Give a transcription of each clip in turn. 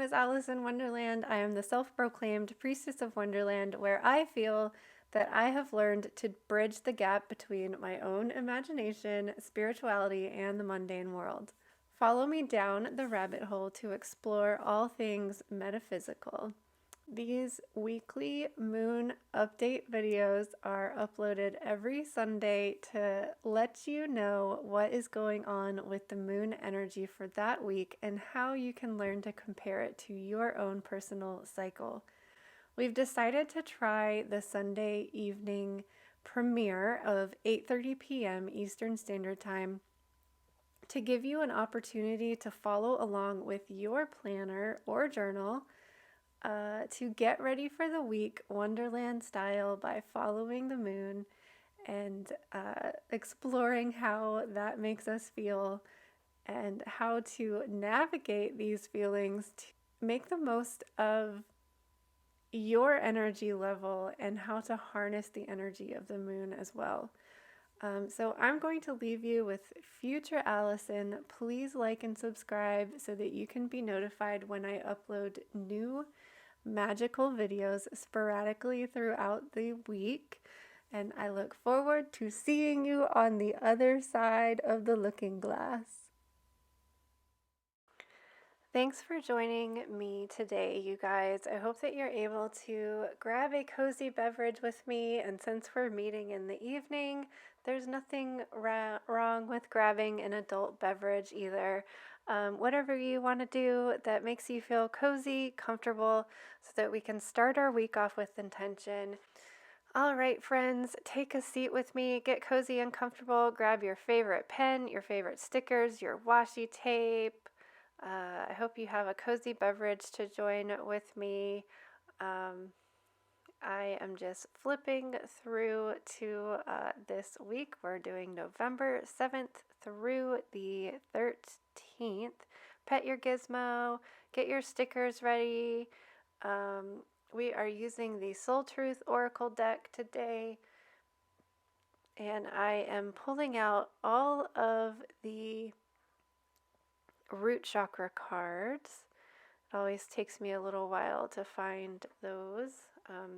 is Alice in Wonderland. I am the self-proclaimed priestess of Wonderland, where I feel that I have learned to bridge the gap between my own imagination, spirituality, and the mundane world. Follow me down the rabbit hole to explore all things metaphysical. These weekly moon update videos are uploaded every Sunday to let you know what is going on with the moon energy for that week and how you can learn to compare it to your own personal cycle. We've decided to try the Sunday evening premiere of 8:30 p.m. Eastern Standard Time to give you an opportunity to follow along with your planner or journal to get ready for the week Wonderland style by following the moon and exploring how that makes us feel and how to navigate these feelings to make the most of your energy level and how to harness the energy of the moon as well. So I'm going to leave you with future Allison. Please like and subscribe so that you can be notified when I upload new magical videos sporadically throughout the week, and I look forward to seeing you on the other side of the looking glass. Thanks for joining me today, you guys. I hope that you're able to grab a cozy beverage with me, and since we're meeting in the evening, there's nothing wrong with grabbing an adult beverage either. Whatever you want to do that makes you feel cozy, comfortable, so that we can start our week off with intention. All right, friends, take a seat with me, get cozy and comfortable, grab your favorite pen, your favorite stickers, your washi tape. I hope you have a cozy beverage to join with me. I am just flipping through to this week. We're doing November 7th through the 13th. Pet your gizmo, get your stickers ready. We are using the Soul Truth Oracle deck today, and I am pulling out all of the root chakra cards. It always takes me a little while to find those.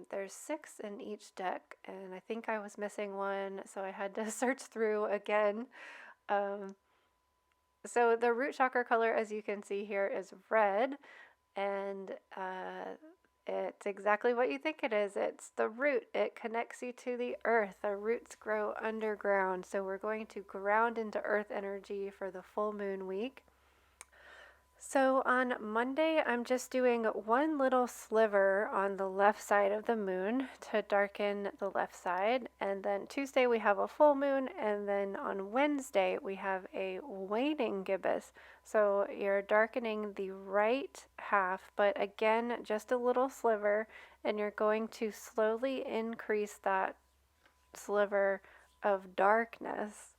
There's 6 in each deck, and I think I was missing one, so I had to search through again. So the root chakra color, as you can see here, is red, and it's exactly what you think it is. It's the root. It connects you to the earth. The roots grow underground, so we're going to ground into earth energy for the full moon week. So on Monday, I'm just doing one little sliver on the left side of the moon to darken the left side. And then Tuesday, we have a full moon. And then on Wednesday, we have a waning gibbous. So you're darkening the right half, but again, just a little sliver. And you're going to slowly increase that sliver of darkness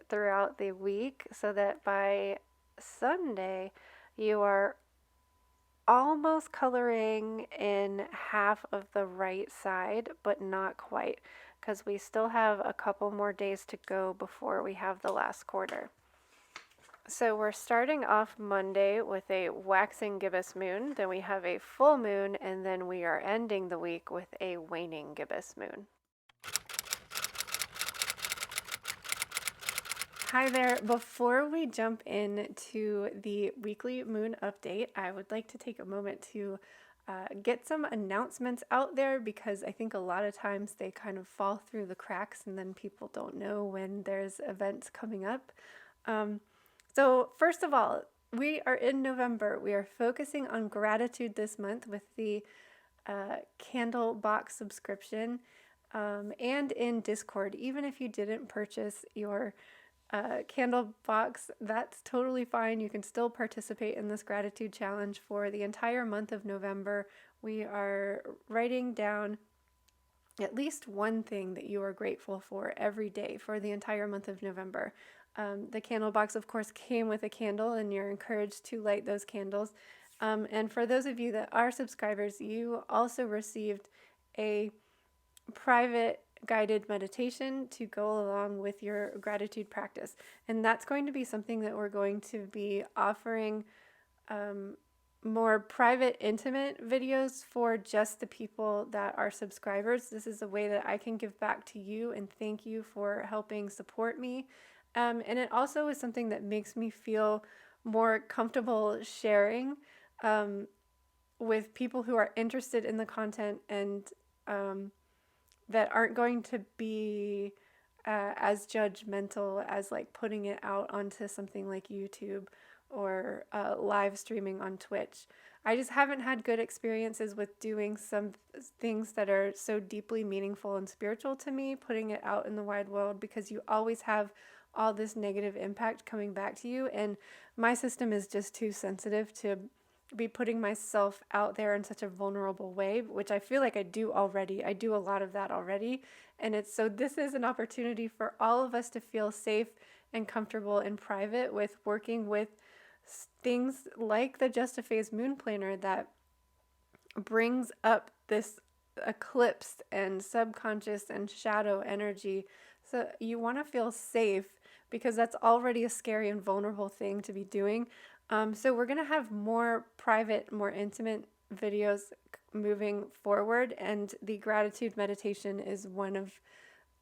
throughout the week so that by Sunday, you are almost coloring in half of the right side, but not quite, because we still have a couple more days to go before we have the last quarter. So we're starting off Monday with a waxing gibbous moon, then we have a full moon, and then we are ending the week with a waning gibbous moon. Hi there. Before we jump into the weekly moon update, I would like to take a moment to get some announcements out there, because I think a lot of times they kind of fall through the cracks and then people don't know when there's events coming up. So first of all, we are in November. We are focusing on gratitude this month with the candle box subscription and in Discord. Even if you didn't purchase your candle box, that's totally fine. You can still participate in this gratitude challenge for the entire month of November. We are writing down at least one thing that you are grateful for every day for the entire month of November. The candle box, of course, came with a candle, and you're encouraged to light those candles. And for those of you that are subscribers, you also received a private guided meditation to go along with your gratitude practice. And that's going to be something that we're going to be offering more private, intimate videos for just the people that are subscribers. This is a way that I can give back to you and thank you for helping support me. And it also is something that makes me feel more comfortable sharing with people who are interested in the content and that aren't going to be as judgmental as like putting it out onto something like YouTube or live streaming on Twitch. I just haven't had good experiences with doing some things that are so deeply meaningful and spiritual to me, putting it out in the wide world, because you always have all this negative impact coming back to you. And my system is just too sensitive to be putting myself out there in such a vulnerable way, which I feel like I do already. I do a lot of that already. And this is an opportunity for all of us to feel safe and comfortable in private with working with things like the Just a Phase Moon Planner that brings up this eclipse and subconscious and shadow energy. So you want to feel safe because that's already a scary and vulnerable thing to be doing. So we're going to have more private, more intimate videos moving forward, and the gratitude meditation is one of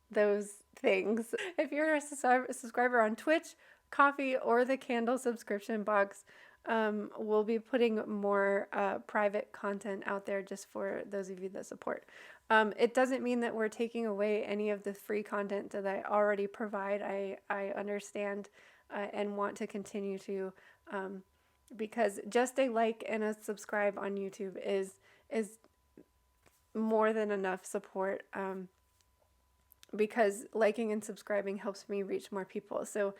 those things. If you're a subscriber on Twitch, Coffee, or the Candle subscription box, we'll be putting more private content out there just for those of you that support. It doesn't mean that we're taking away any of the free content that I already provide. I understand and want to continue to, because just a like and a subscribe on YouTube is more than enough support, because liking and subscribing helps me reach more people. So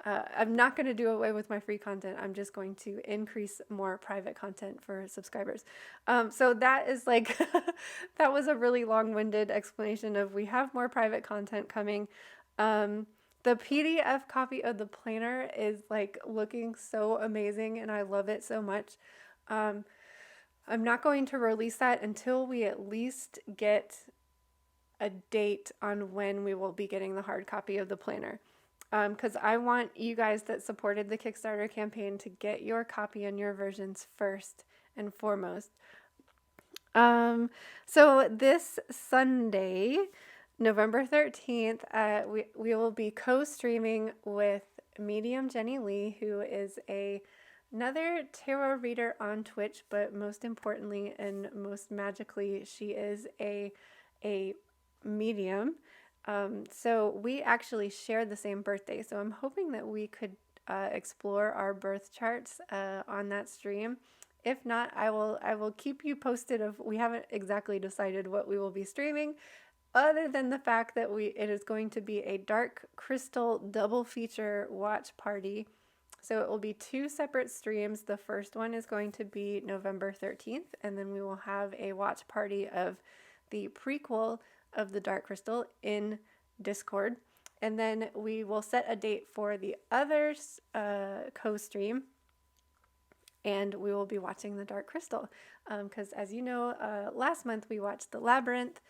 I'm not going to do away with my free content. I'm just going to increase more private content for subscribers. So that is like, that was a really long-winded explanation of we have more private content coming. The PDF copy of the planner is like looking so amazing and I love it so much. I'm not going to release that until we at least get a date on when we will be getting the hard copy of the planner. Because I want you guys that supported the Kickstarter campaign to get your copy and your versions first and foremost. So this Sunday, November 13th, we will be co-streaming with medium Jenny Lee, who is another tarot reader on Twitch, but most importantly and most magically, she is a medium. So we actually share the same birthday. So I'm hoping that we could explore our birth charts on that stream. If not, I will keep you posted of, we haven't exactly decided what we will be streaming, other than the fact that it is going to be a dark crystal double feature watch party. So it will be 2 separate streams. The first one is going to be November 13th, and then we will have a watch party of the prequel of the dark crystal in Discord. And then we will set a date for the other co-stream, and we will be watching the dark crystal. Because as you know, last month we watched the Labyrinth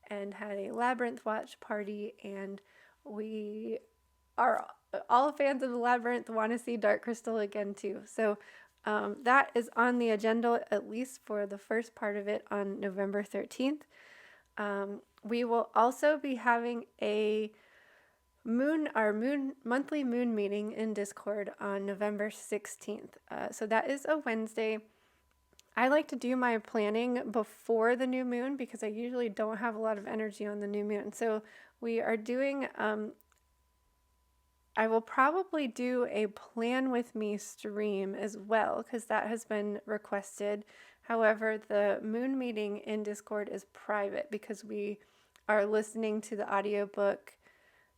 and had a Labyrinth watch party, and we are all fans of the Labyrinth, want to see dark crystal again too. So that is on the agenda, at least for the first part of it, on November 13th. We will also be having our monthly moon meeting in Discord on November 16th. So that is a Wednesday. I like to do my planning before the new moon because I usually don't have a lot of energy on the new moon. So we are doing, I will probably do a plan with me stream as well because that has been requested. However, the moon meeting in Discord is private because we are listening to the audiobook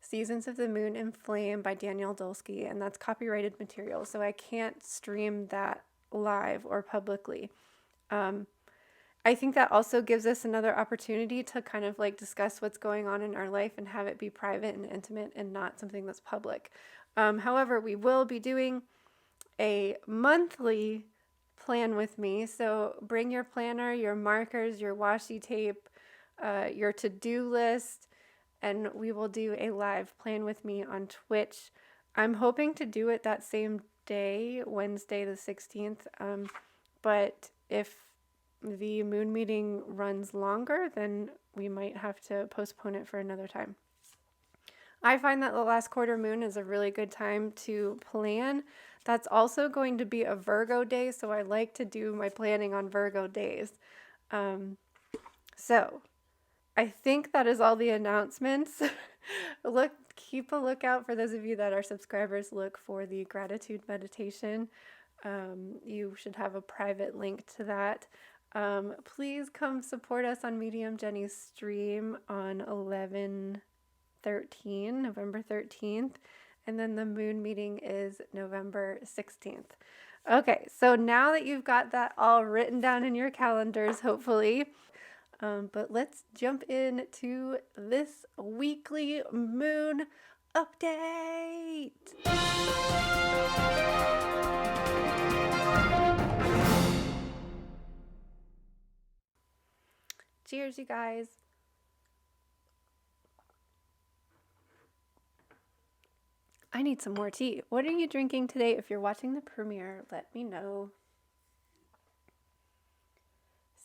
Seasons of the Moon in Flame by Daniel Dulsky, and that's copyrighted material, so I can't stream that live or publicly. I think that also gives us another opportunity to kind of like discuss what's going on in our life and have it be private and intimate and not something that's public. However, we will be doing a monthly plan with me. So bring your planner, your markers, your washi tape, your to-do list, and we will do a live plan with me on Twitch. I'm hoping to do it that same day, Wednesday the 16th, But if the moon meeting runs longer, then we might have to postpone it for another time. I find that the last quarter moon is a really good time to plan. That's also going to be a Virgo day, so I like to do my planning on Virgo days. So I think that is all the announcements. Keep a lookout for those of you that are subscribers. Look for the gratitude meditation. You should have a private link to that. Please come support us on Medium Jenny's stream on 11/13, November 13th, and then the moon meeting is November 16th. Okay, so now that you've got that all written down in your calendars, hopefully, but let's jump into this weekly moon update. Cheers, you guys. I need some more tea. What are you drinking today? If you're watching the premiere, let me know.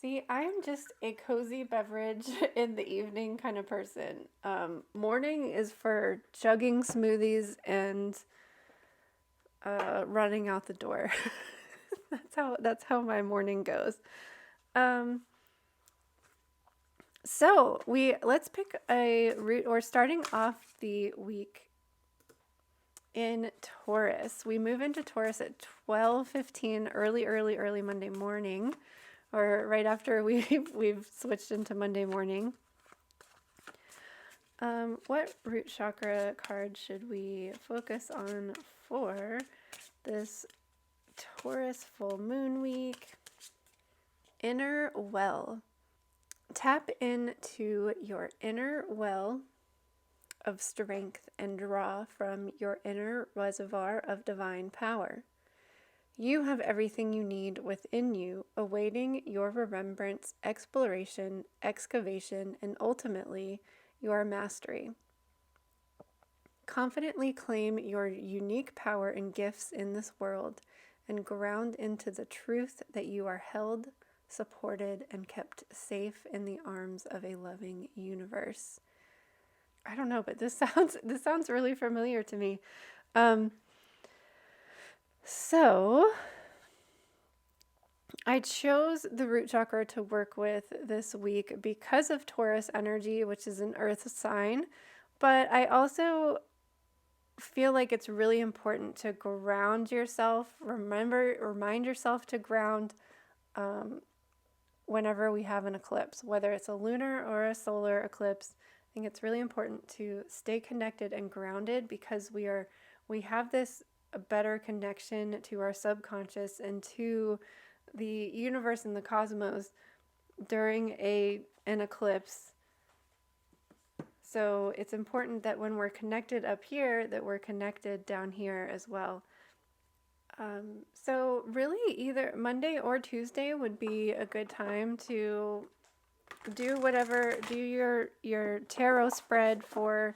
See, I am just a cozy beverage in the evening kind of person. Morning is for chugging smoothies and running out the door. That's how my morning goes. So let's pick a route, or starting off the week in Taurus. We move into Taurus at 12:15, early Monday morning, or right after we've switched into Monday morning. What root chakra card should we focus on for this Taurus full moon week? Inner well. Tap into your inner well of strength and draw from your inner reservoir of divine power. You have everything you need within you, awaiting your remembrance, exploration, excavation, and ultimately your mastery. Confidently claim your unique power and gifts in this world and ground into the truth that you are held, supported, and kept safe in the arms of a loving universe. I don't know, but this sounds really familiar to me. So I chose the root chakra to work with this week because of Taurus energy, which is an earth sign, but I also feel like it's really important to ground yourself. Remind yourself to ground whenever we have an eclipse, whether it's a lunar or a solar eclipse. I think it's really important to stay connected and grounded because we have this better connection to our subconscious and to the universe and the cosmos during an eclipse. So it's important that when we're connected up here, that we're connected down here as well. So really either Monday or Tuesday would be a good time to do your tarot spread for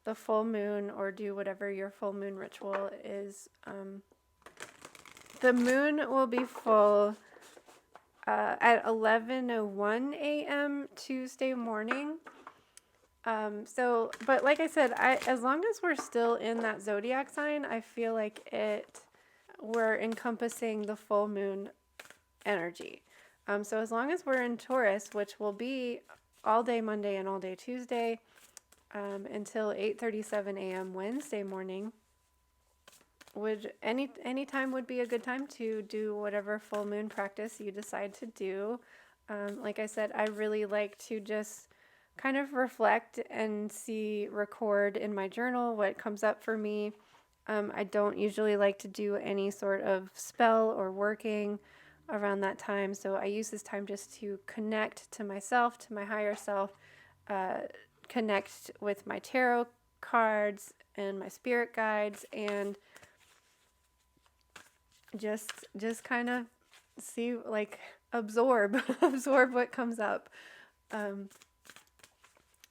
the full moon, or do whatever your full moon ritual is. The moon will be full at 11:01 a.m. Tuesday morning. But like I said, as long as we're still in that zodiac sign, I feel like we're encompassing the full moon energy. So as long as we're in Taurus, which will be all day Monday and all day Tuesday, until 8:37 a.m. Wednesday morning, any time would be a good time to do whatever full moon practice you decide to do. Like I said, I really like to just kind of reflect and record in my journal what comes up for me. I don't usually like to do any sort of spell or working around that time, so I use this time just to connect to myself, to my higher self, connect with my tarot cards and my spirit guides, and just kind of see, like, absorb what comes up.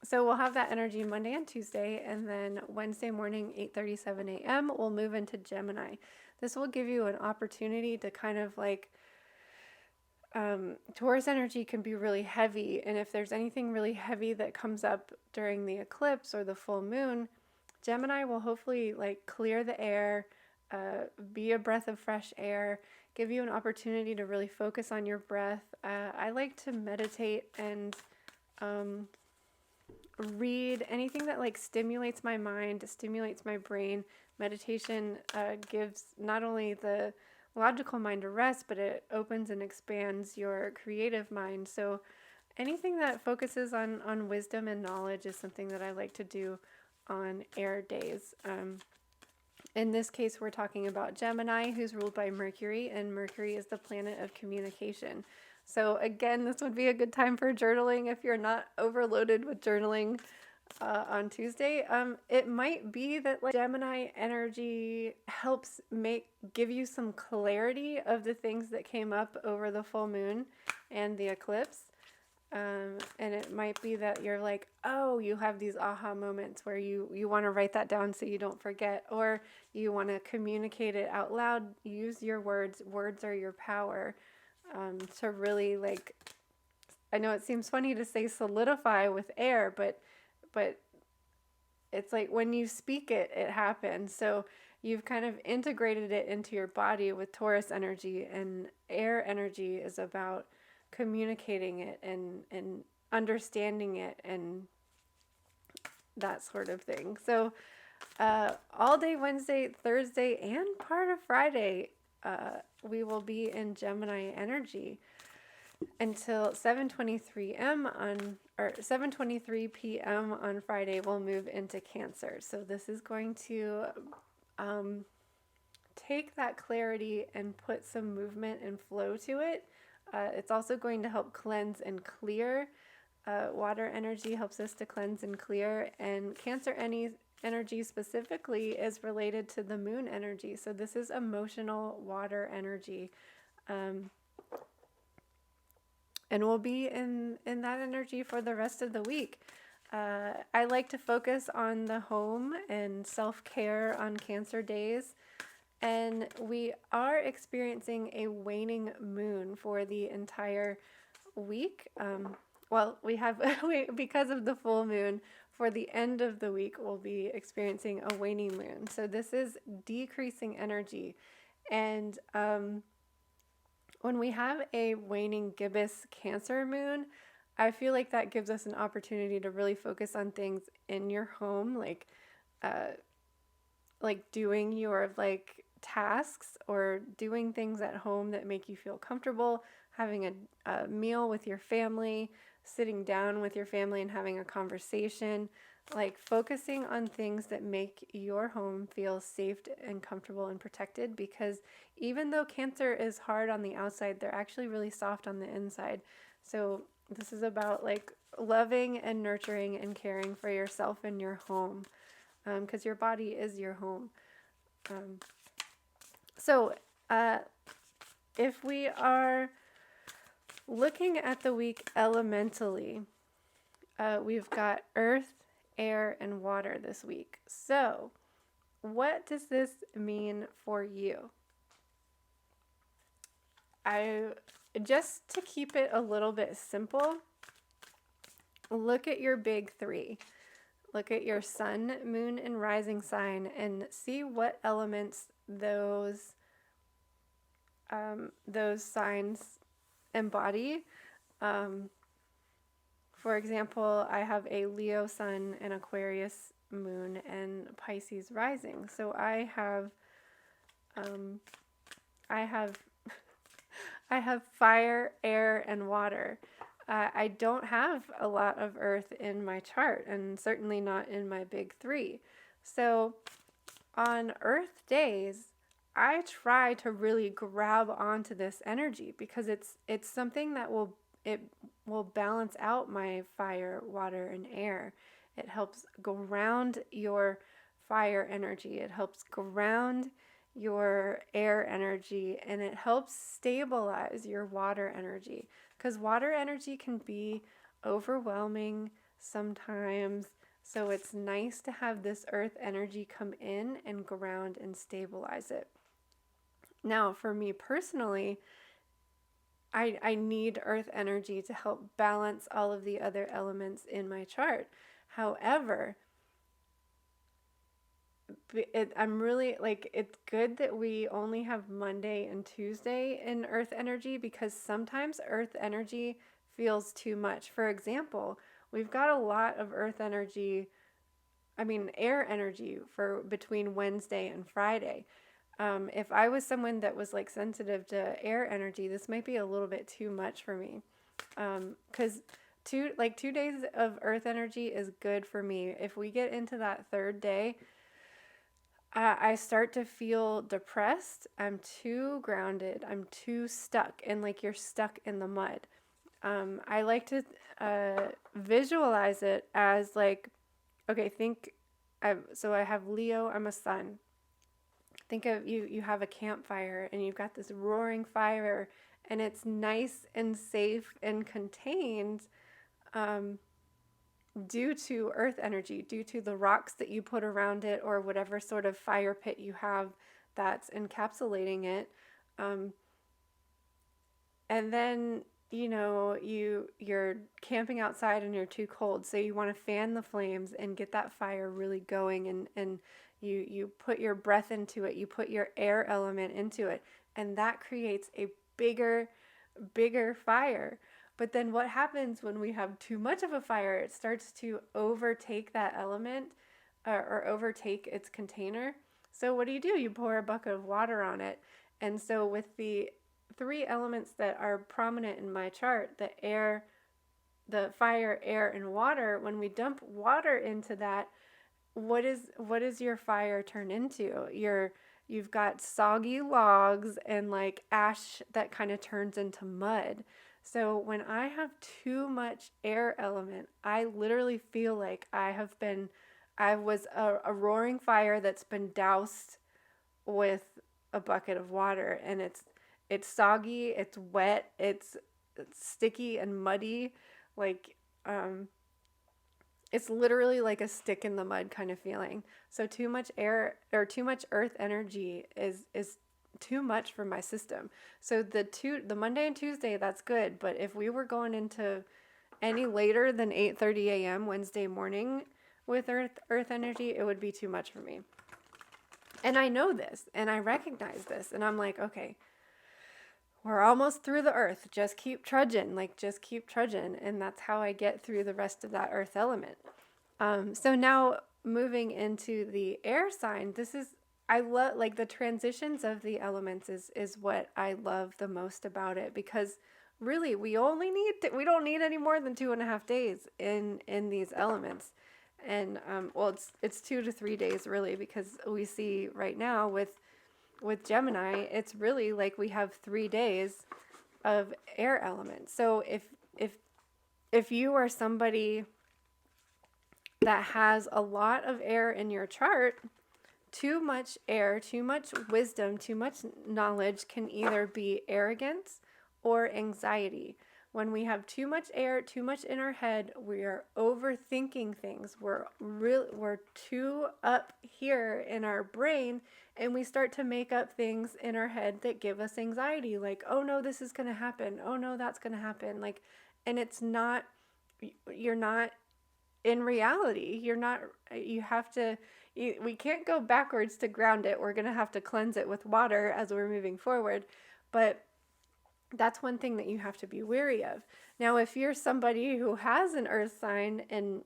So we'll have that energy Monday and Tuesday, and then Wednesday morning, 8:37 a.m., we'll move into Gemini. This will give you an opportunity to kind of like Taurus energy can be really heavy, and if there's anything really heavy that comes up during the eclipse or the full moon, Gemini will hopefully like clear the air, be a breath of fresh air, give you an opportunity to really focus on your breath. I like to meditate and read anything that like stimulates my mind, stimulates my brain. Meditation gives not only the logical mind a rest, but it opens and expands your creative mind. So anything that focuses on wisdom and knowledge is something that I like to do on air days. In this case, we're talking about Gemini, who's ruled by Mercury, and Mercury is the planet of communication. So again, this would be a good time for journaling if you're not overloaded with journaling on Tuesday. It might be that like Gemini energy helps give you some clarity of the things that came up over the full moon and the eclipse. And it might be that you're like, oh, you have these aha moments where you want to write that down so you don't forget, or you want to communicate it out loud. Use your words. Words are your power. To really like, I know it seems funny to say solidify with air, but it's like when you speak it, it happens. So you've kind of integrated it into your body with Taurus energy, and air energy is about communicating it and understanding it and that sort of thing. So all day Wednesday, Thursday, and part of Friday, we will be in Gemini energy until 7:23 p.m. on Friday. We'll move into Cancer. So this is going to take that clarity and put some movement and flow to it. It's also going to help cleanse and clear. Water energy helps us to cleanse and clear, and Cancer energy specifically is related to the moon energy. So this is emotional water energy. And we'll be in that energy for the rest of the week. I like to focus on the home and self-care on Cancer days. And we are experiencing a waning moon for the entire week. We have, because of the full moon, for the end of the week, we'll be experiencing a waning moon. So this is decreasing energy. And when we have a waning gibbous Cancer moon, I feel like that gives us an opportunity to really focus on things in your home, like doing your tasks or doing things at home that make you feel comfortable, having a meal with your family, sitting down with your family and having a conversation, like focusing on things that make your home feel safe and comfortable and protected, because even though Cancer is hard on the outside, they're actually really soft on the inside. So this is about like loving and nurturing and caring for yourself and your home, because your body is your home. So if we are looking at the week elementally, we've got earth, air, and water this week. So what does this mean for you? Just to keep it a little bit simple, look at your big three. Look at your sun, moon, and rising sign and see what elements those signs embody. For example, I have a Leo sun, an Aquarius moon, and Pisces rising. So I have I have fire, air, and water. I don't have a lot of earth in my chart, and certainly not in my big three. So on earth days, I try to really grab onto this energy because it's something that will balance out my fire, water, and air. It helps ground your fire energy. It helps ground your air energy, and it helps stabilize your water energy, because water energy can be overwhelming sometimes. So it's nice to have this earth energy come in and ground and stabilize it. Now, for me personally, I need earth energy to help balance all of the other elements in my chart. However, I'm really like, it's good that we only have Monday and Tuesday in earth energy, because sometimes earth energy feels too much. For example, we've got a lot of earth energy, I mean, air energy for between Wednesday and Friday. If I was someone that was like sensitive to air energy, this might be a little bit too much for me. Because 2 days of earth energy is good for me. If we get into that third day, I start to feel depressed. I'm too grounded. I'm too stuck, and like you're stuck in the mud. I like to visualize it as like, okay, so I have Leo, I'm a sun. Think of you have a campfire and you've got this roaring fire, and it's nice and safe and contained, um, due to earth energy, due to the rocks that you put around it, or whatever sort of fire pit you have that's encapsulating it. Um, and then, you're camping outside and you're too cold, so you want to fan the flames and get that fire really going, and you put your breath into it, you put your air element into it, and that creates a bigger fire. But then what happens when we have too much of a fire? It starts to overtake that element, or overtake its container. So what do? You pour a bucket of water on it. And so with the three elements that are prominent in my chart, the fire, air, and water, when we dump water into that, what is your fire turn into? You've got soggy logs and like ash that kind of turns into mud. So when I have too much air element, I literally feel like I was a roaring fire that's been doused with a bucket of water, and it's soggy, it's wet, it's sticky and muddy, like it's literally like a stick in the mud kind of feeling. So too much air or too much earth energy is too much for my system. So the Monday and Tuesday, that's good, but if we were going into any later than 8:30 a.m. Wednesday morning with earth energy, it would be too much for me. And I know this, and I recognize this, and I'm like, okay, we're almost through the earth. Just keep trudging, and that's how I get through the rest of that earth element. So now moving into the air sign, I love like the transitions of the elements is what I love the most about it, because really we don't need any more than 2.5 days in these elements. And well, it's 2 to 3 days really, because we see right now with Gemini, it's really like we have 3 days of air elements. So if you are somebody that has a lot of air in your chart, too much air, too much wisdom, too much knowledge can either be arrogance or anxiety. When we have too much air, too much in our head, we are overthinking things. We're too up here in our brain, and we start to make up things in our head that give us anxiety, like, oh no, this is going to happen. Oh no, that's going to happen. Like, and you're not in reality. We can't go backwards to ground it. We're going to have to cleanse it with water as we're moving forward. But that's one thing that you have to be wary of. Now, if you're somebody who has an earth sign and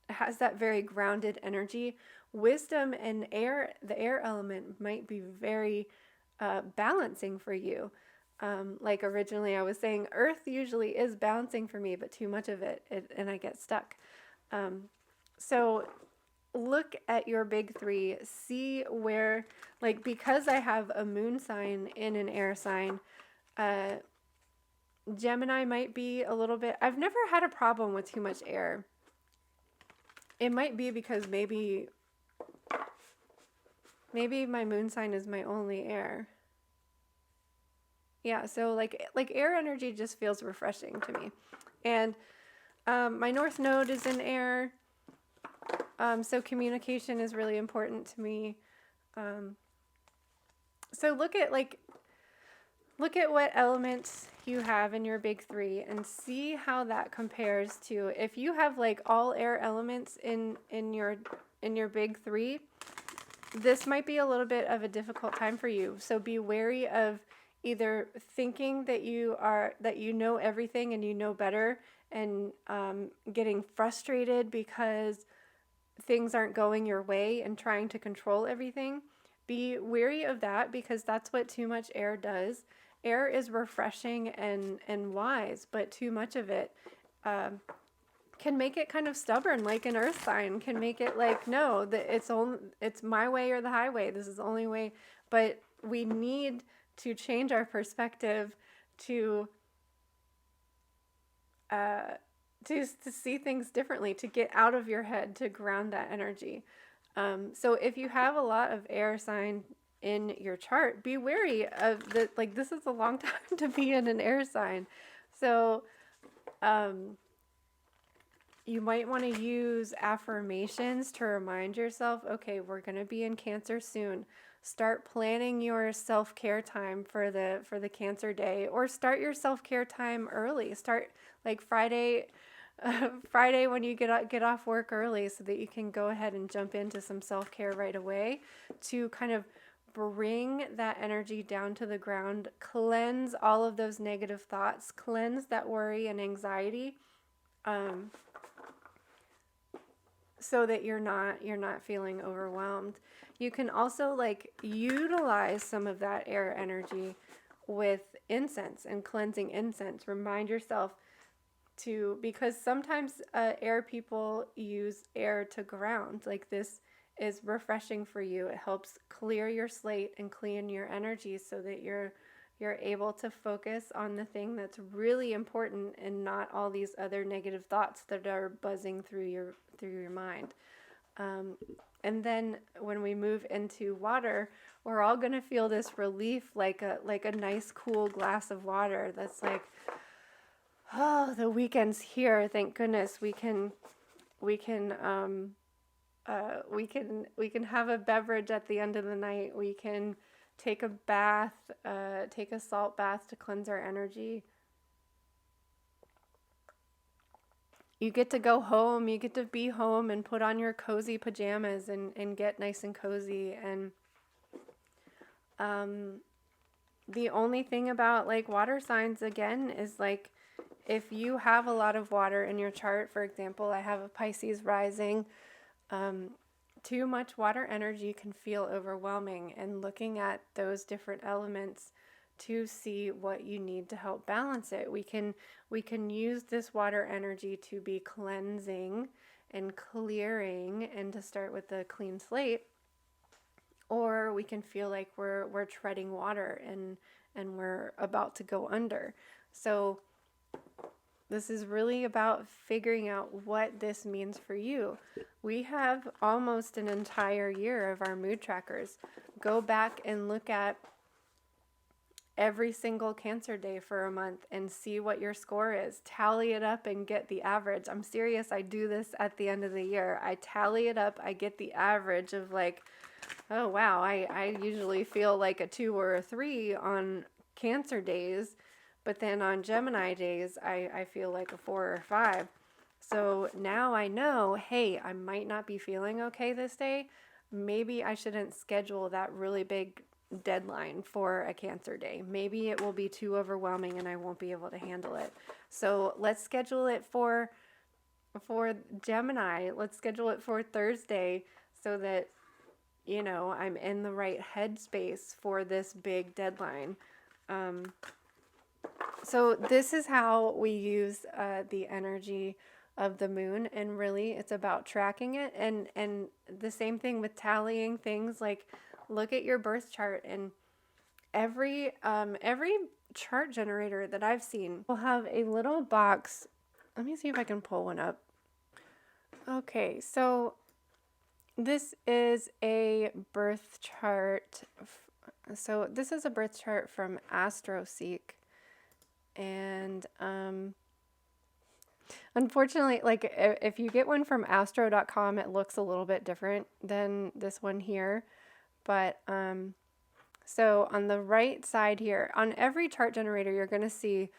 has that very grounded energy, wisdom and the air element might be very balancing for you. Like originally I was saying, earth usually is balancing for me, but too much of it and I get stuck. So look at your big three, see where, like, because I have a moon sign in an air sign, Gemini might be a little bit, I've never had a problem with too much air. It might be because maybe my moon sign is my only air. Yeah, so like air energy just feels refreshing to me. And my north node is in air, so communication is really important to me. So look at, like, look at what elements you have in your big three and see how that compares to if you have like all air elements in your big three. This might be a little bit of a difficult time for you. So be wary of either thinking that you know everything and you know better, and getting frustrated because things aren't going your way and trying to control everything. Be wary of that, because that's what too much air does. Air is refreshing and wise, but too much of it can make it kind of stubborn, like an earth sign can make it like, no, that it's my way or the highway. This is the only way. But we need to change our perspective to see things differently, to get out of your head, to ground that energy. So if you have a lot of air sign in your chart, be wary of the, like, this is a long time to be in an air sign. So you might want to use affirmations to remind yourself, okay, we're going to be in Cancer soon. Start planning your self-care time for the Cancer day, or start your self-care time early. Start like Friday when you get off work early, so that you can go ahead and jump into some self-care right away, to kind of bring that energy down to the ground, cleanse all of those negative thoughts, cleanse that worry and anxiety, so that you're not feeling overwhelmed. You can also like utilize some of that air energy with incense and cleansing incense. Remind yourself to, because sometimes air people use air to ground. Like, this is refreshing for you. It helps clear your slate and clean your energy, so that you're able to focus on the thing that's really important, and not all these other negative thoughts that are buzzing through your mind. And then when we move into water, we're all going to feel this relief, like a nice cool glass of water that's like, oh, the weekend's here. Thank goodness we can have a beverage at the end of the night. We can take a bath, take a salt bath to cleanse our energy. You get to go home, you get to be home and put on your cozy pajamas and get nice and cozy. And the only thing about like water signs, again, is like, if you have a lot of water in your chart, for example, I have a Pisces rising, too much water energy can feel overwhelming, and looking at those different elements to see what you need to help balance it. We can use this water energy to be cleansing and clearing, and to start with a clean slate, or we can feel like we're treading water and we're about to go under. So this is really about figuring out what this means for you. We have almost an entire year of our mood trackers. Go back and look at every single Cancer day for a month and see what your score is. Tally it up and get the average. I'm serious, I do this at the end of the year. I tally it up, I get the average of like, oh wow, I usually feel like a 2 or a 3 on Cancer days, but then on Gemini days, I feel like a 4 or 5. So now I know, hey, I might not be feeling okay this day. Maybe I shouldn't schedule that really big deadline for a Cancer day. Maybe it will be too overwhelming and I won't be able to handle it. So let's schedule it for Gemini. Let's schedule it for Thursday, so that, you know, I'm in the right headspace for this big deadline. So this is how we use the energy of the moon, and really it's about tracking it, and the same thing with tallying things. Like, look at your birth chart, and every chart generator that I've seen will have a little box. Let me see if I can pull one up. Okay, so this is a birth chart. So this is a birth chart from AstroSeek. And unfortunately, like, if you get one from astro.com, it looks a little bit different than this one here. But So on the right side here, on every chart generator, you're going to see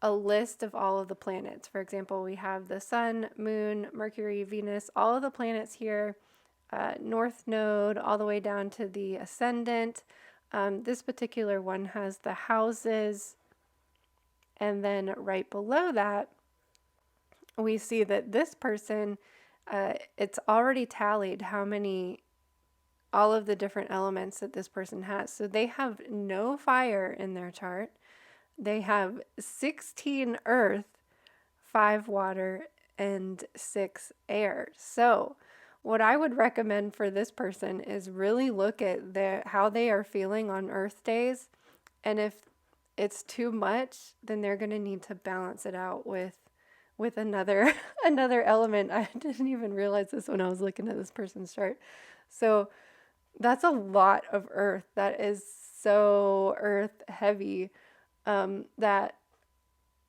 a list of all of the planets. For example, we have the Sun, Moon, Mercury, Venus, all of the planets here, North Node, all the way down to the Ascendant. This particular one has the houses, and then right below that, we see that this person, it's already tallied how many, all of the different elements that this person has. So they have no fire in their chart. They have 16 earth, 5 water, and 6 air. So what I would recommend for this person is really look at how they are feeling on earth days. And if it's too much, then they're going to need to balance it out with another another element. I didn't even realize this when I was looking at this person's chart. So that's a lot of earth. That is so earth heavy, that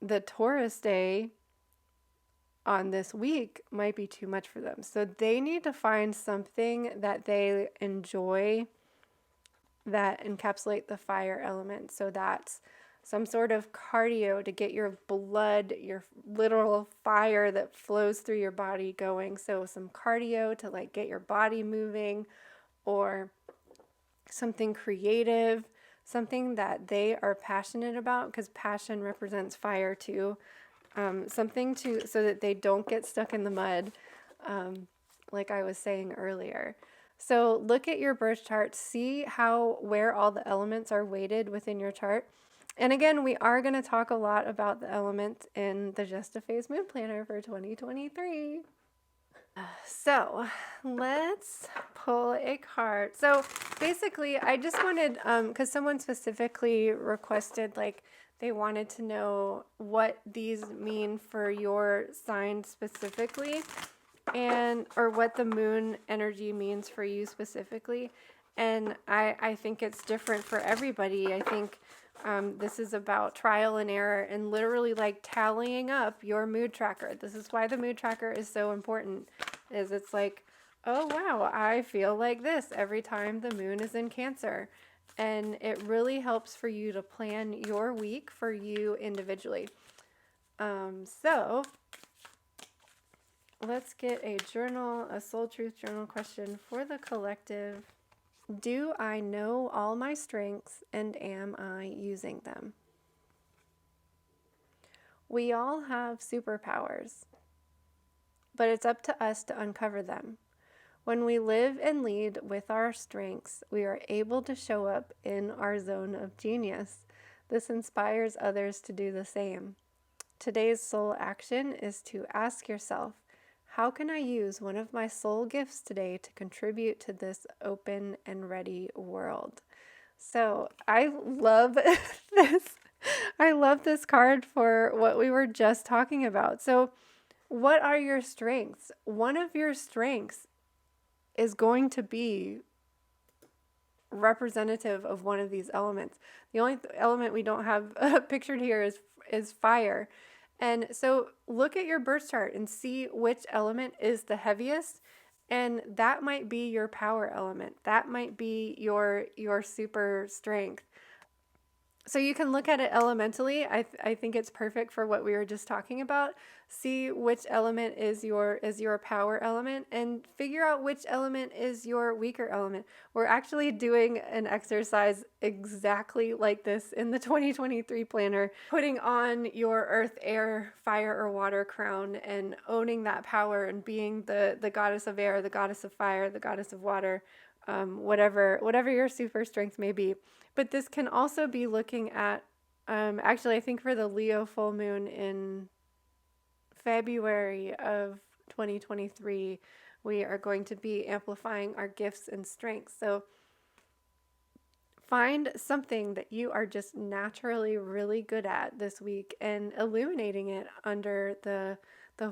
the Taurus day on this week might be too much for them. So they need to find something that they enjoy that encapsulate the fire element. So that's some sort of cardio to get your blood, your literal fire that flows through your body going. So some cardio to like get your body moving, or something creative, something that they are passionate about, because passion represents fire too. Something so that they don't get stuck in the mud, like I was saying earlier. So look at your birth chart, see where all the elements are weighted within your chart. And again, we are going to talk a lot about the elements in the Just a Phase Moon Planner for 2023. So let's pull a card. So basically, I just wanted, because someone specifically requested, like, they wanted to know what these mean for your sign specifically, or what the moon energy means for you specifically. And I think it's different for everybody. I think this is about trial and error and literally like tallying up your mood tracker. This is why the mood tracker is so important, is it's like, oh wow, I feel like this every time the moon is in Cancer. And it really helps for you to plan your week for you individually. So let's get a Soul Truth journal question for the collective. Do I know all my strengths, and am I using them? We all have superpowers, but it's up to us to uncover them. When we live and lead with our strengths, we are able to show up in our zone of genius. This inspires others to do the same. Today's soul action is to ask yourself, how can I use one of my soul gifts today to contribute to this open and ready world? So I love this. I love this card for what we were just talking about. So what are your strengths? One of your strengths is going to be representative of one of these elements. The only element we don't have pictured here is fire. And so look at your birth chart and see which element is the heaviest, and that might be your power element. That might be your super strength. So you can look at it elementally. I think it's perfect for what we were just talking about. See which element is your power element, and figure out which element is your weaker element. We're actually doing an exercise exactly like this in the 2023 planner, putting on your earth, air, fire, or water crown and owning that power and being the goddess of air, the goddess of fire, the goddess of water, whatever your super strength may be. But this can also be looking at, actually, I think for the Leo full moon in February of 2023, we are going to be amplifying our gifts and strengths. So find something that you are just naturally really good at this week and illuminating it under the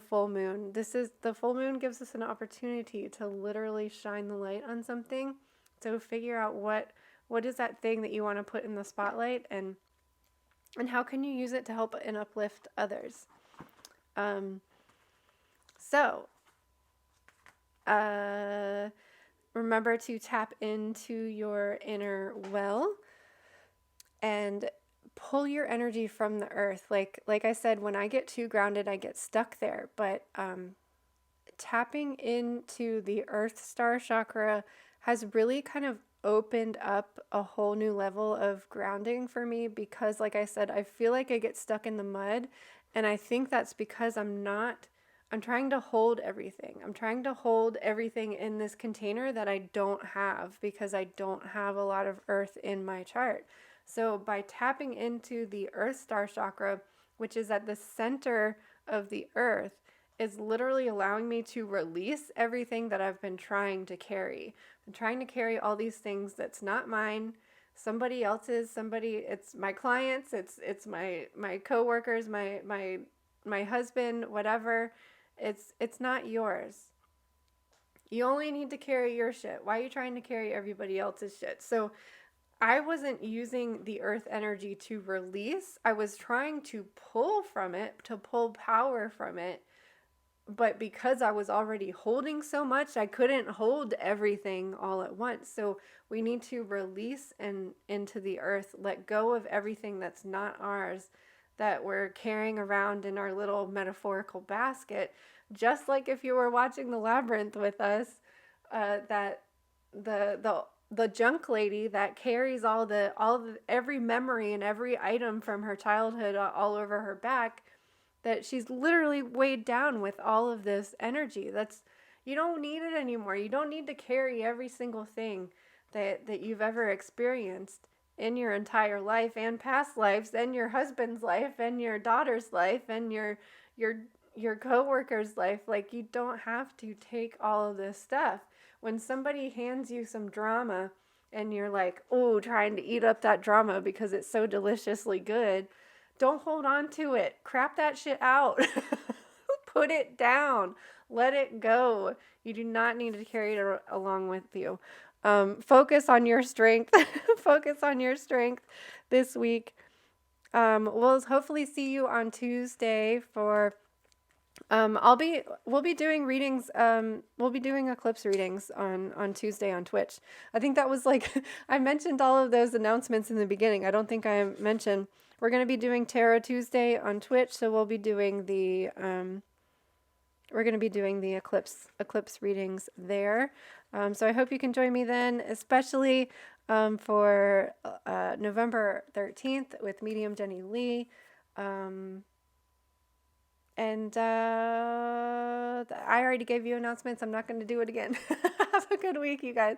full moon. The full moon gives us an opportunity to literally shine the light on something. So figure out what is that thing that you want to put in the spotlight, and how can you use it to help and uplift others. Remember to tap into your inner well. and pull your energy from the earth. Like I said, when I get too grounded, I get stuck there. But tapping into the earth star chakra has really kind of opened up a whole new level of grounding for me, because like I said, I feel like I get stuck in the mud, and I think that's because I'm trying to hold everything. I'm trying to hold everything in this container that I don't have, because I don't have a lot of earth in my chart. So by tapping into the earth star chakra, which is at the center of the earth, is literally allowing me to release everything that I've been trying to carry. I'm trying to carry all these things that's not mine, somebody else's, it's my clients, it's my coworkers, my husband, whatever. It's not yours. You only need to carry your shit. Why are you trying to carry everybody else's shit? So I wasn't using the earth energy to release. I was trying to pull from it, to pull power from it. But because I was already holding so much, I couldn't hold everything all at once. So we need to release and into the earth, let go of everything that's not ours, that we're carrying around in our little metaphorical basket. Just like if you were watching The Labyrinth with us, that the junk lady that carries every memory and every item from her childhood all over her back, that she's literally weighed down with all of this energy. You don't need it anymore. You don't need to carry every single thing that you've ever experienced in your entire life and past lives and your husband's life and your daughter's life and your coworker's life. Like, you don't have to take all of this stuff. When somebody hands you some drama and you're like, oh, trying to eat up that drama because it's so deliciously good, don't hold on to it. Crap that shit out. Put it down. Let it go. You do not need to carry it along with you. Focus on your strength. Focus on your strength this week. We'll hopefully see you on Tuesday for we'll be doing readings, we'll be doing eclipse readings on Tuesday on Twitch. I think that was like, I mentioned all of those announcements in the beginning. I don't think I mentioned we're going to be doing Tarot Tuesday on Twitch, so we'll be doing the eclipse readings there. So I hope you can join me then, especially for November 13th with medium Jenny Lee. And I already gave you announcements. I'm not going to do it again. Have a good week, you guys.